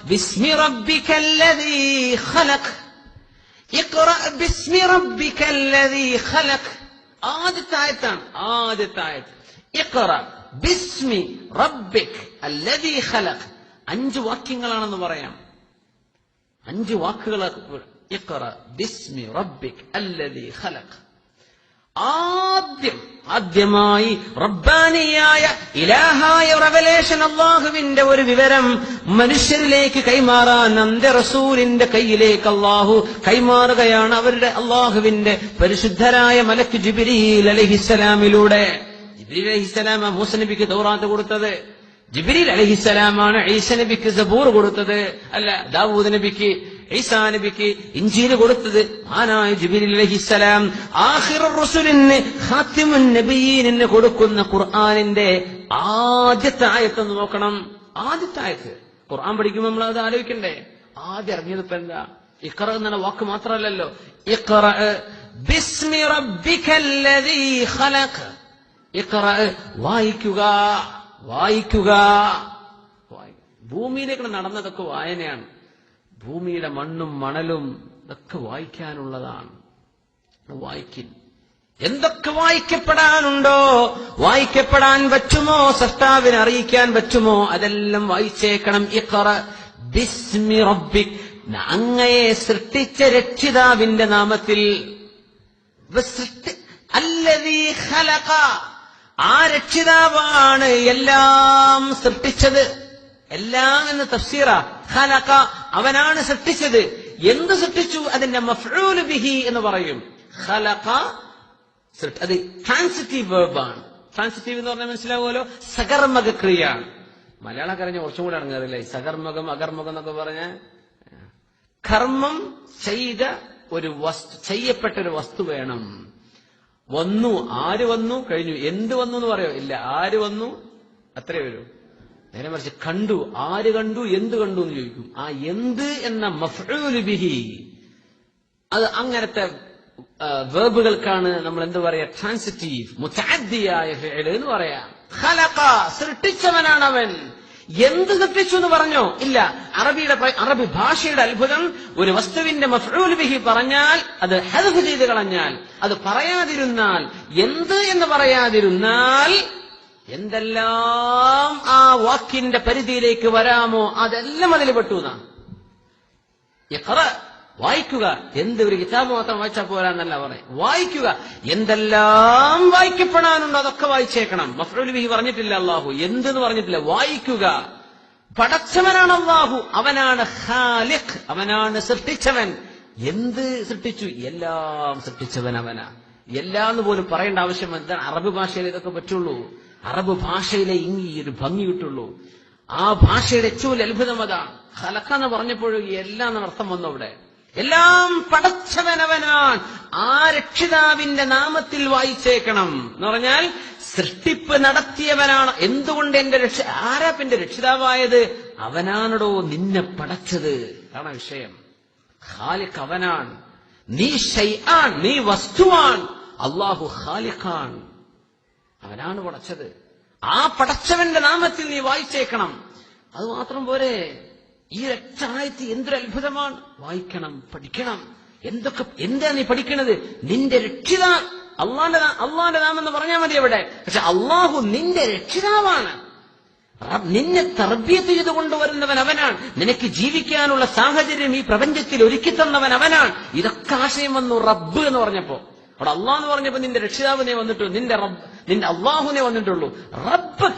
ബിസ്മി റബ്ബിക്കല്ലദീ ഖലഖ്, ഇഖ്റ ബിസ്മി റബ്ബിക്കല്ലദീ ഖലഖ്. ആദ്യത്തെ ആയത്ത് ഇഖ്റ ബിസ്മി റബ്ബിക് അല്ലദീ ഖലഖ്. 5 വാക്യങ്ങളാണെന്ന് പറയാം, 5 വാക്കുകൾ. ഇഖ്റ ബിസ്മി റബ്ബിക് അല്ലദീ ഖലഖ്. ആദ്യമായി റബ്ബാനിയായ ഇലാഹായ റെവലേഷൻ, അള്ളാഹുവിന്റെ ഒരു വിവരം മനുഷ്യരിലേക്ക് കൈമാറാൻ അന്ത്യറസൂലിന്റെ കയ്യിലേക്ക് അള്ളാഹു കൈമാറുകയാണ്. അവരുടെ അള്ളാഹുവിന്റെ പരിശുദ്ധരായ മലക്ക് ജിബ്രീൽ അലൈഹിസ്സലാമിലൂടെ. ജിബ്രീൽ അലൈഹിസ്സലാം മൂസ നബിക്ക് തൗറാത്ത് കൊടുത്തത്, ജിബ്രീൽ അലൈഹിസ്സലാമാണ് ഈസ നബിക്ക് സബൂർ കൊടുത്തത്, അല്ല ദാവൂദ് നബിക്ക് ഈസാ നബിക്ക് ഇഞ്ചീൽ കൊടുത്തത് മഹാനായ ജിബ്രീൽ അലൈഹിസ്സലാം. ആഖിറുർ റസൂലിന് ഖാതിമുൻ നബിയീന് കൊടുക്കുന്ന ഖുർആനിന്റെ ആദ്യത്തെ ആയത്തൊന്ന് നോക്കണം. ആദ്യത്തെ ആയത്ത് ഖുർആൻ പഠിക്കുമ്പോൾ നമ്മൾ അത് ആലോചിക്കണ്ടേ. ആദ്യം ഇറങ്ങിയത് ഇപ്പൊ എന്താ? ഇഖ്റ എന്ന വാക്ക് മാത്രമല്ലല്ലോ. ഇഖ്റ ബിസ്മി റബ്ബിക്കല്ലദീ ഖലഖ്. ഇഖ്റ വായിക്കുക. ഭൂമിയിലേക്ക് നടന്നതൊക്കെ വായനയാണ്. ഭൂമിയുടെ മണ്ണും മണലും ഇതൊക്കെ വായിക്കാനുള്ളതാണ്. വായിക്കിൻ. എന്തൊക്കെ വായിക്കപ്പെടാനുണ്ടോ, വായിക്കപ്പെടാൻ പറ്റുമോ, സൃഷ്ടാവിനെ അറിയിക്കാൻ പറ്റുമോ, അതെല്ലാം വായിച്ചേക്കണം. ഇഖ്റ ബിസ്മി റബ്ബിക്, അങ്ങയെ സൃഷ്ടിച്ച രക്ഷിതാവിന്റെ നാമത്തിൽ. അല്ലദീ ഖലഖ, ആ രക്ഷിതാവാണ് എല്ലാം സൃഷ്ടിച്ചത്. എല്ലാം എന്ന് തഫ്സീറ. ഖലഖ, അവനാണ് സൃഷ്ടിച്ചത്. എന്ത് സൃഷ്ടിച്ചു? അതിന്റെ മഫ്ഊൽ ബിഹി എന്ന് പറയും. ഖലഖ, അത് ട്രാൻസിറ്റീവ് വെർബാണ്. ട്രാൻസിറ്റീവ് എന്ന് പറഞ്ഞാൽ മനസ്സിലാവുമല്ലോ, സകർമ്മക ക്രിയയാണ്. മലയാളം കരഞ്ഞ കുറച്ചും കൂടെ അടങ്ങാറില്ലേ, സകർമ്മകം അകർമ്മകം എന്നൊക്കെ പറഞ്ഞ കർമ്മം ചെയ്ത ഒരു വസ്തു, ചെയ്യപ്പെട്ടൊരു വസ്തു വേണം. വന്നു, ആര് വന്നു, കഴിഞ്ഞു. എന്ത് വന്നു എന്ന് പറയോ? ഇല്ല, ആര് വന്നു അത്രേ വരൂ. നേരെ മറിച്ച് കണ്ടു, ആര് കണ്ടു, എന്ത് കണ്ടു എന്ന് ചോദിക്കും. ആ എന്ത് എന്ന മഫ്ഊൽ ബിഹി, അത് അങ്ങനത്തെ വെർബുകൾക്കാണ് നമ്മൾ എന്ത് പറയാ? ട്രാൻസിറ്റീവ് മുതഅദ്ദിയായ ഫിഅൽ എന്ന് പറയാം. ഖലഖ, സൃഷ്ടിച്ചവനാണ് അവൻ. എന്ത് സൃഷ്ടിച്ചു എന്ന് പറഞ്ഞോ? ഇല്ല. അറബി ഭാഷയുടെ അത്ഭുതം, ഒരു വസ്തുവിന്റെ മഫ്ഊൽ ബിഹി പറഞ്ഞാൽ അത് ഹദ്ഫ് ചെയ്ത് കളഞ്ഞാൽ, അത് പറയാതിരുന്നാൽ, എന്ത് എന്ന് പറയാതിരുന്നാൽ, എന്തെല്ലാം ആ വാക്കിന്റെ പരിധിയിലേക്ക് വരാമോ അതെല്ലാം അതിൽ പെട്ടു എന്നാണ്. ഇഖ്റ, വായിക്കുക. എന്ത് ഒരു കിതാബ് മാത്രം വായിച്ചാൽ പോരാന്നല്ല പറയും, വായിക്കുക. എന്തെല്ലാം വായിക്കപ്പെടാനുണ്ടോ അതൊക്കെ വായിച്ചേക്കണം. മഫ്ഊൽ ബിഹി പറഞ്ഞിട്ടില്ല അള്ളാഹു, എന്തെന്ന് പറഞ്ഞിട്ടില്ല. വായിക്കുക. പടച്ചവനാണ് അള്ളാഹു, അവനാണ് ഖാലിഖ്, അവനാണ് സൃഷ്ടിച്ചവൻ. എന്ത് സൃഷ്ടിച്ചു? എല്ലാം സൃഷ്ടിച്ചവൻ അവനാ. എല്ലാം എന്ന് പോലും പറയേണ്ട ആവശ്യം എന്താണ്? അറബ് ഭാഷയിൽ ഇതൊക്കെ പറ്റുള്ളൂ. അറബ് ഭാഷയിലെ ഈ ഒരു ഭംഗി കിട്ടുള്ളൂ. ആ ഭാഷയുടെ ഏറ്റവും അത്ഭുതം അതാണ്. ഖലഖ എന്ന് പറഞ്ഞപ്പോഴും എല്ലാം എന്ന അർത്ഥം വന്നു അവിടെ. എല്ലാം പടച്ചവനവനാണ്. ആ രക്ഷിതാവിന്റെ നാമത്തിൽ വായിച്ചേക്കണം എന്ന് പറഞ്ഞാൽ സൃഷ്ടിപ്പ് നടത്തിയവനാണ്. എന്തുകൊണ്ട് ആരാപ്പിന്റെ രക്ഷിതാവായത്? അവനാണോ നിന്നെ പടച്ചത്. അതാണ് വിഷയം. ഖാലിഖ് അവനാണ്. നീ ഷൈആൻ, നീ വസ്തുവാൻ. അല്ലാഹു ഖാലിഖാൻ, അവനാണ് പടച്ചത്. ആ പടച്ചവന്റെ നാമത്തിൽ നീ വായിച്ചേക്കണം. അത് മാത്രം പോരെ, ഈ ഒരൊറ്റായത്ത് എന്തൊരു അത്ഭുതമാണ്. വായിക്കണം, പഠിക്കണം. എന്താ നീ പഠിക്കണത്? നിന്റെ രക്ഷിതാ അള്ളാന്റെ നാമം എന്ന് പറഞ്ഞാൽ മതി അവിടെ. പക്ഷെ അള്ളാഹു നിന്റെ രക്ഷിതാവാണ്. നിന്നെ തർബിയത്ത് ചെയ്ത് കൊണ്ടുവരുന്നവൻ അവനാണ്. നിനക്ക് ജീവിക്കാനുള്ള സാഹചര്യം ഈ പ്രപഞ്ചത്തിൽ ഒരുക്കി തന്നവൻ അവനാണ്. ഇതൊക്കെ ആശയം വന്നു റബ്ബ് എന്ന് പറഞ്ഞപ്പോ. അവിടെ അള്ളാഹ് എന്ന് പറഞ്ഞപ്പോ നിന്റെ രക്ഷിതാവിനെ വന്നിട്ടുള്ളൂ, നിന്റെ അള്ളാഹുവിനെ വന്നിട്ടുള്ളൂ. റബ്ബ്,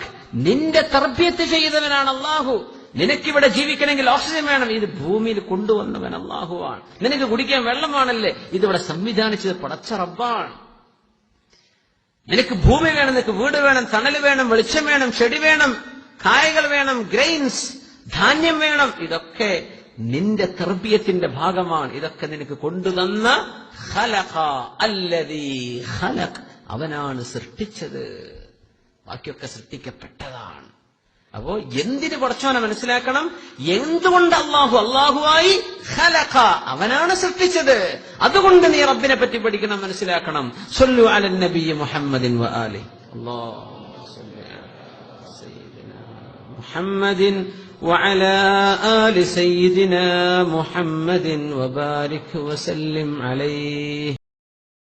നിന്റെ തർബിയത്ത് ചെയ്തവനാണ് അള്ളാഹു. നിനക്കിവിടെ ജീവിക്കണമെങ്കിൽ ഓക്സിജൻ വേണം, ഇത് ഭൂമിയിൽ കൊണ്ടുവന്നവൻ അള്ളാഹുവാണ്. നിനക്ക് കുടിക്കാൻ വെള്ളമാണല്ലേ, ഇതിവിടെ സംവിധാനിച്ചത് പടച്ച റബ്ബാണ്. നിനക്ക് ഭൂമി വേണം, നിനക്ക് വീട് വേണം, തണൽ വേണം, വെളിച്ചം വേണം, ചെടി വേണം, കായകൾ വേണം, ഗ്രെയിൻസ്, ധാന്യം വേണം. ഇതൊക്കെ നിന്റെ തർബിയത്തിന്റെ ഭാഗമാണ്. ഇതൊക്കെ നിനക്ക് കൊണ്ടുതന്ന ഖലഖ അല്ലദീ ഖലഖ്, അവനാണ് സൃഷ്ടിച്ചത്. ബാക്കിയൊക്കെ സൃഷ്ടിക്കപ്പെട്ടതാണ്. അപ്പോ എന്തിന് പടച്ചവനെ മനസ്സിലാക്കണം? എന്തുകൊണ്ട് അള്ളാഹുവായി ഖലഖ, അവനാണ് സൃഷ്ടിച്ചത്. അതുകൊണ്ട് നീ റബ്ബിനെ പറ്റി പഠിക്കണം, മനസ്സിലാക്കണം. സ്വല്ലു അലൻ നബി മുഹമ്മദിൻ വ ആലിഹി. അല്ലാഹുമ്മ സ്വല്ലി അലാ സയ്യിദിനാ മുഹമ്മദിൻ وعلى آل سيدنا محمد وبارك وسلم عليه.